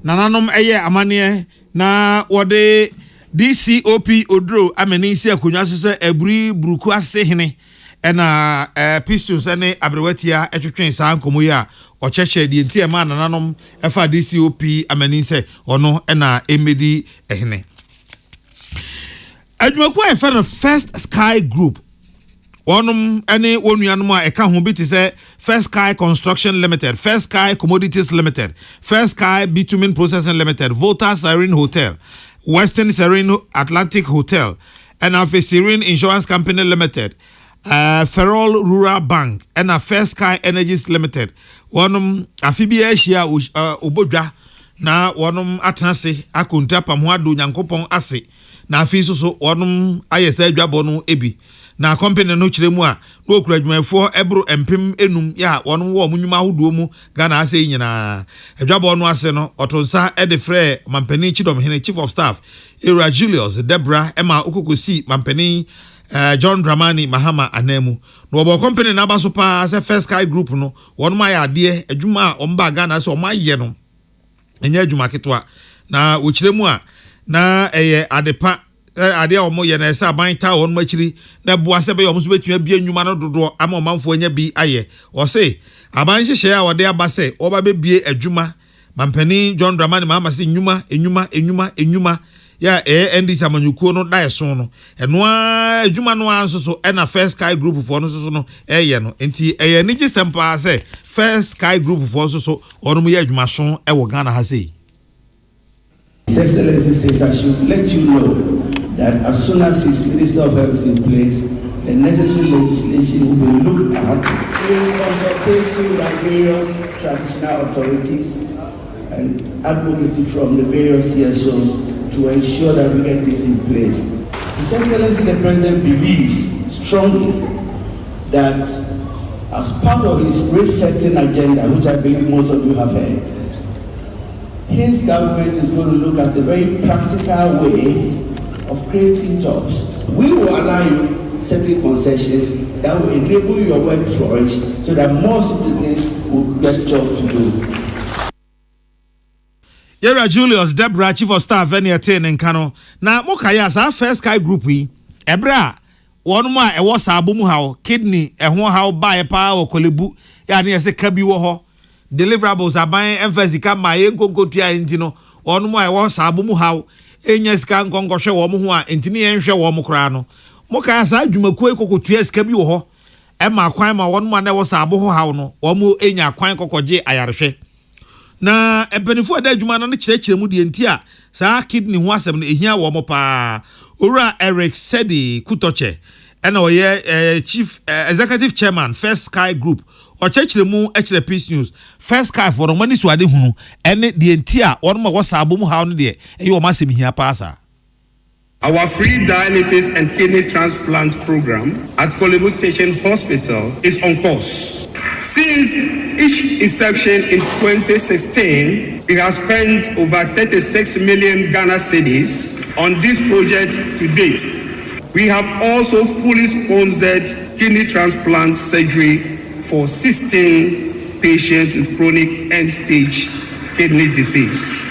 [SPEAKER 1] nananom eye amane na wode DCOP Odro ameni si akonwa so se abri bruku ase hene ena pistols ene abrewatia etwetwen sa nkomo ya ocheche die ntie ma nananom efa DCOP ameni se ono ena emedi ehene adwumaku efa no First Sky Group onum ene wonuanom a eka ho bi te se First Sky Construction Limited, First Sky Commodities Limited, First Sky Bitumen Processing Limited, Volta Siren Hotel, Western Serene Atlantic Hotel, and a Serene Insurance Company Limited, Ferrol Rural Bank, and a First Sky Energies Limited. One Afibi Asia Ubodja, na one Atanse, Akunta Pamwadu Yankopon Ase, na Fiso one ISA Jabonu Ebi. Na company no chiremua no kradwuma fo ebro empem enum ya wonu wo munyuma hodo mu Ghana ase nyina adwabo no ase no otonsa ede frɛ mampani chidom hene chief of staff Era Julius Debra Emma Okokosi mampani John Dramani Mahama anemu no obo company na ba so pa se First Sky Group no wonu ma ya ade adwuma omba Ghana ase o ma ye no enya adwuma ketwa na wo chiremua na eye adepa ade omo ye na esa ban ta on machiri na bua se be omo so betua bia nnwuma no dodo ama omanfo anya bi aye o se aban hyehyɛ a wode aba se oba be bie adwuma mampani John Dramani Mahama se nnwuma ya NDC amanyukuo no da yeso no eno adwuma no anso so na First Sky Group for no so no eye no enti eye ni gisempa se First Sky Group for so ono mu ye adwuma so wo Ghana ha sei.
[SPEAKER 14] His Excellency says I should let you know that as soon as his Minister of Health is in place, the necessary legislation will be looked at in consultation with various traditional authorities and advocacy from the various CSOs to ensure that we get this in place. His Excellency the President believes strongly that as part of his resetting agenda, which I believe most of you have heard, his government is going to look at a very practical way of creating jobs. We will allow you certain concessions that will enable your work to flourish so that more citizens will get job to do.
[SPEAKER 1] Era Julius Debra Chief of Staff any attain in Kano. Na mokaya sa First Sky Group yi ebra one ma e wo sa abomu hawo kidney e ho hawo ba e pa wo kolebu ya na yese ka bi wo ho deliverables aban emphasica ma ye nkonkotua enti no one ma e wo sa abomu hawo enya sika nkonkɔhwɛ wo mo ho a entini ye nhwɛ wo mo kra no mokaya sa adwumakuo ekokotua sika bi wo ho e ma kwan ma one ma na wo sa abo ho hawo no wo mo enya kwan kokɔgye ayarehwɛ na ebenifo da adwuma no kyerɛkyerɛ mu de enti a saa kidney ho asɛm no ehia wo mo pa ora Eric Sedi Kutoche and chief executive chairman First Sky Group or church mu Peace News First Sky for the money so ade hunu and the entire one more was abum how no de e o masem hia pasa.
[SPEAKER 15] Our free dialysis and kidney transplant program at Kolebu Station Hospital is on course. Since its inception in 2016, we have spent over 36 million Ghana cedis on this project to date. We have also fully sponsored kidney transplant surgery for 16 patients with chronic end-stage kidney disease.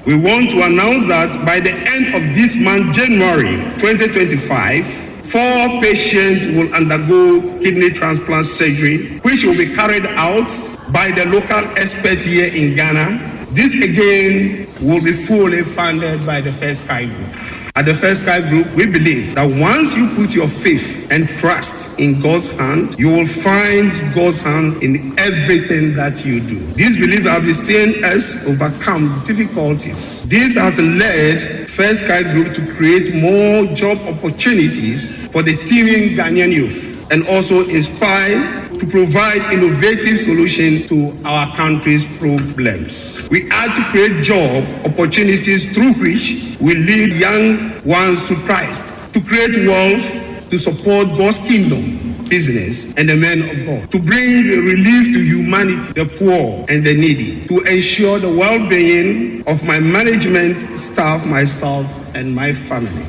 [SPEAKER 15] We want to announce that by the end of this month, January 2025, 4 patients will undergo kidney transplant surgery, which will be carried out by the local expert here in Ghana. This again will be fully funded by the First Sky Group. At the First Sky Group, we believe that once you put your faith and trust in God's hand, you will find God's hand in everything that you do. This belief have been seen us overcome difficulties. This has led First Sky Group to create more job opportunities for the teeming Ghanaian youth and also inspire to provide innovative solutions to our country's problems. We are to create job opportunities through which we lead young ones to Christ, to create wealth, to support God's kingdom, business, and the men of God, to bring relief to humanity, the poor and the needy, to ensure the well-being of my management staff, myself, and my family.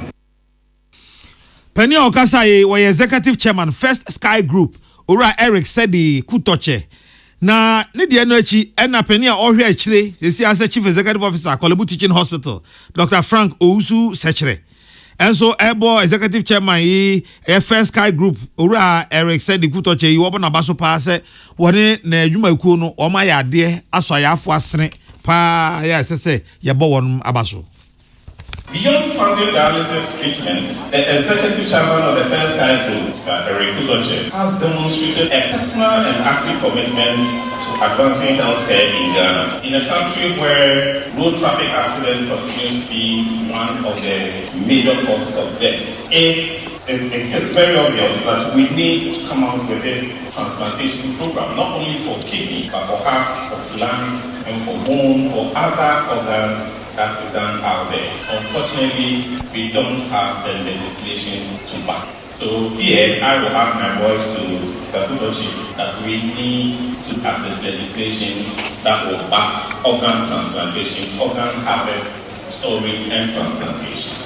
[SPEAKER 1] Penny Okasaye was executive chairman First Sky Group. Ora Eric said the Kutoche. Na Nidia Nochi and Penny or actually, this as a chief executive officer, Kolebu Teaching Hospital, Dr. Frank Ousu Sechere. And so Ebo executive chairman First Sky Group, Ora Eric said the Kutoche, you open a basso pass, one ne Juma Kuno, or my idea, as I have was pa, yes, I say, Yabon Abaso.
[SPEAKER 16] Beyond funding dialysis treatment, the executive chairman of the First Sky Group, Mr. Eric Kutoche, has demonstrated a personal and active commitment to advancing healthcare in Ghana. In a country where road traffic accident continues to be one of the major causes of death, it is very obvious that we need to come out with this transplantation program, not only for kidney, but for heart, for lungs, and for bone, for other organs that is done out there. Unfortunately, we don't have the legislation to back. So here, I will add my voice to Mr. Kutochi that we need to have the legislation that will back organ transplantation, organ harvest, storage, and transplantation.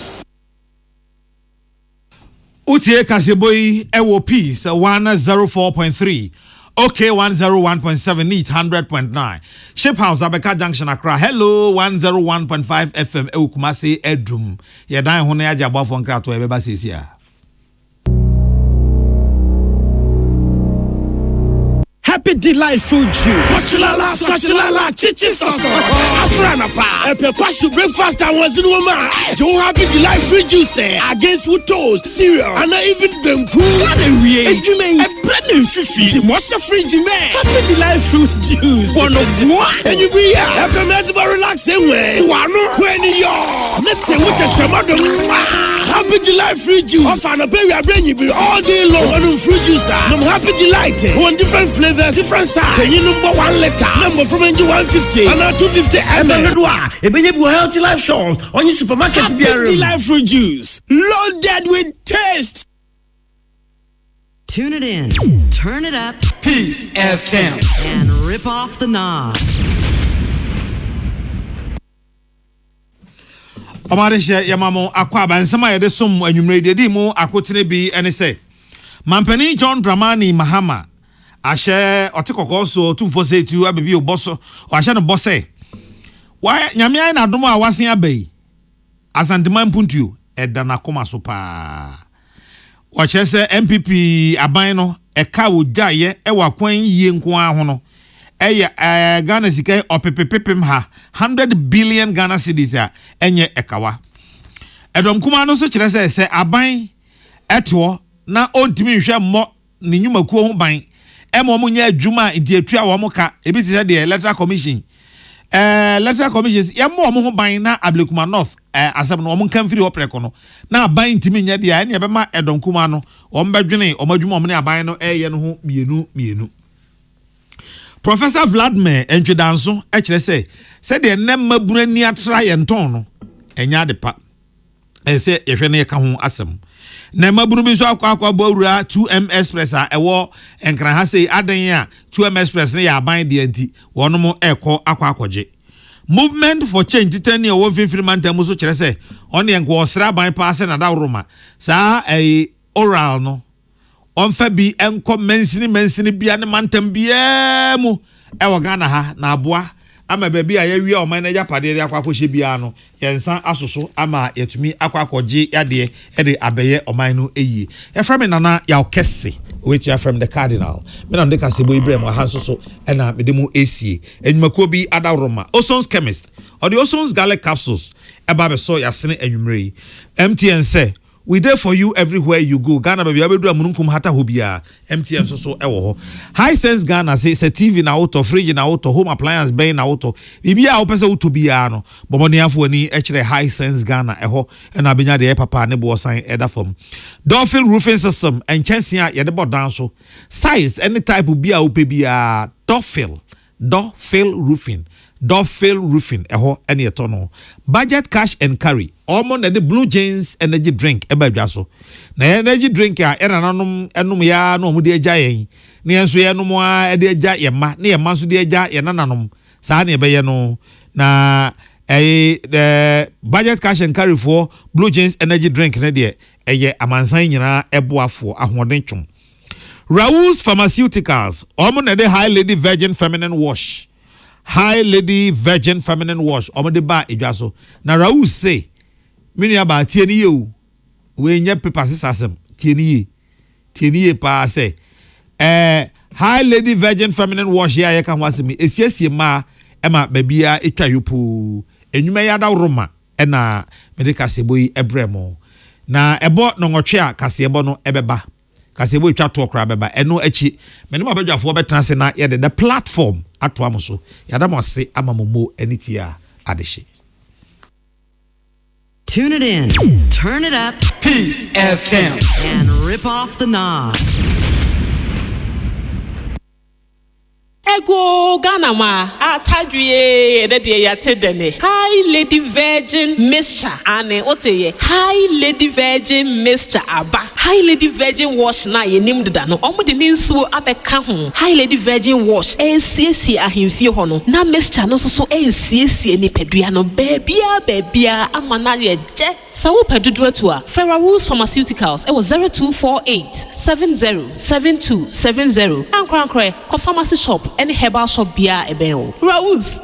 [SPEAKER 1] Utie Kaseboy Ewo Peace 104.3. Okay, 101.7 Neat 100.9. Ship House Abeka Junction Accra. Hello 101.5 FM Kumasi Edrum. Yedan hone aja bafo nkra to ebeba sisia.
[SPEAKER 17] Happy delightful June. Wachulala, swachulala, chichi soso. Afrana pa. Epe pashu breakfast and was in woman. Don't happy delightful juice against with toast, cereal, and even them cool. And we a bread and fifi. The most fridge man. Happy delightful juice. One of one. And you be here. Epe medical relaxing way. Swano when you're. Let's say what a chamado. Happy delightful juice. Ofana baby I bring you all day long. One fruit juice. I'm happy delight. One different flavor. Different size. You number 1 liter. Number from 150 and 250 ml. A healthy life shows on your supermarket. Happy life fruit juice, loaded with taste.
[SPEAKER 18] Tune it in, turn it up,
[SPEAKER 17] Peace FM,
[SPEAKER 18] and rip off the knob.
[SPEAKER 1] Omarisha Yamamo Aquaba and some of the sum when you made the demo. Akutine be and say Mampani John Dramani Mahama. Ashe otikoko so 242 abebi oboso o ashe no bose why nyame na domo awasen abai Asante mpuntu eda na koma so pa o chese MPP aban no eka ojaye e wakwan yie nko aho no eye Ghana sika opepepepem ha 100 billion Ghana cedis a enye ekawa edom kuma no so kire se aban eto na ontimi hwe mo ne nyuma kuo ho ban emo munya adwuma ndi atwa wo moka ebi ti se de electoral commission electoral commissions ya mo ho ban na Ablekuma North asem no kan firi ho preko no na ban ntimi nya dia na ebema edonkuma no ombedwene omadwuma omne aban no eye no ho mienu Professor Vladimir Entwedanso ekire se de nemma bunani atra ye nton no enya de pa ese yehwe ne ka ho asem nemma bunu bi so akwa bawura 2M Express a ewo enkran ha sei adan a 2M Express ne ya aban de anti wono ekọ akwaje movement for change titani e wo finfiri mantam so kire se on enko osra ban pass na da roma sa oral no onfa bi enko mensini bia ne mantam bia mu e wo Ghana ha na aboa ama baby a yawie o man na japade de akwakohye bia no yensan asoso ama yatumi akwakoje yade e de abeye o man no eyi e from nana ya okese which are from the cardinal me na ndeka sebo Ibrahim ha soso e na medemu esie enwumako bi adaroma Oson's chemist or the Oson's garlic capsules e ba be so yasene enwumre MTN say we there for you everywhere you go. Ghana baby abedu amununkum hata hobia MTN so ewo ho. High Sense Ghana say TV na auto, fridge na auto, home appliance bay na auto. Bibia wo pese wuto bia no. Bomoniafo ani ekire High Sense Ghana eho na benya de papa ne bo san eda form. Dolphin roofing system and chance ya de bo dan so. Size any type bia wo pe bia Dolphin roofing eho ene etono. Budget cash and carry. Omo na the Blue Jeans energy drink eba dwaso. Na energy drink a era nanom enum ya no mu de agya yen. Ne enso ye no mo a de agya ye ma, ne ye ma so de agya ye nananom. Saa ne ebe ye no na the budget cash and carry for Blue Jeans energy drink ne de eye amansan nyina eboafo ahoden twom. Raoul's Pharmaceuticals. Omo na the High Lady Virgin Feminine Wash. High Lady Virgin Feminine Wash. Omo de ba edwaso. Na Raoul say mini aba tieni ye o we nya paper sasem tieni ye pa say High Lady Virgin Feminine Wash ya ye kan wasemi esiesie ma ema babia etwa yopo enwuma ya da roma na medical seboyi ebremo na ebo no ngotwe a kasebo no ebeba kasebo etwa to okra beba eno achi meni ma badwafo betranse na ye the platform ato amoso ya da mo se amamomo anitia adehye.
[SPEAKER 18] Tune it in, turn it up,
[SPEAKER 17] Peace FM,
[SPEAKER 18] and rip off the knob.
[SPEAKER 19] Ego Ghana ma atadwie de de yatedene High Lady Virgin Mixture ane oteye High Lady Virgin Mixture aba High Lady Virgin Wash na yenim deda no omo de ninsuo abeka ho High Lady Virgin Wash esiesie ahemfie ho no na mixture no so esiesie ni pedua no bebia amana ye je sawo pedudu atu a Raoul's Pharmaceuticals e was 0248 707270 ankrankre ko pharmacy shop any herbal shop bia ebeo Raoul's